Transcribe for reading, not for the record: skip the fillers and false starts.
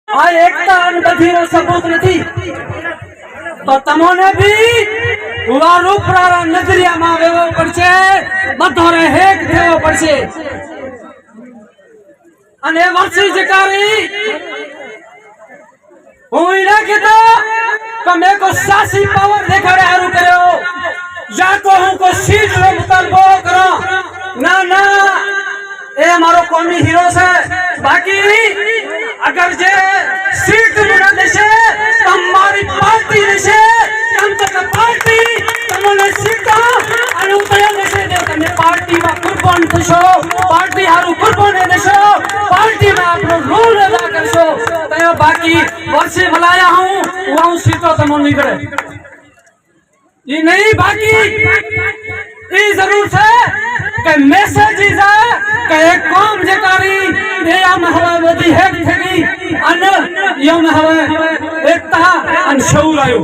आ एकता અને બધીનો સબૂત નથી તો તમોને બી વારું પ્રારા નજરિયામાં વેવો પડશે બધોરે હેક થવો પડશે અને વર્ષી જકારી હું એને કીધો કે મેં को सासी पावर देखाड़े हारू કર્યો या को હું को सीट रो मुतालबो करो ना ना ए मारो कौमी हीरो से बाकी अगर जे सीट मुना देशे हमारी पार्टी देशे हम तो पार्टी तमने सीटा અને ઉતયા દેશે દે તમે પાર્ટી માં કુરબાન થશો પાર્ટી હારું કુરબાન દેશો पार्टी में आपनो रोल अदा करशो तो बाकी वर्षे बुलाया हूं वो सीटो तमो निकले ये नहीं बाकी ये जरूर है कि मैसेज इजा कि एक कौम जकारी ये हम हवा वधी है थगी अन यम हवा एकता अन शौर आयो।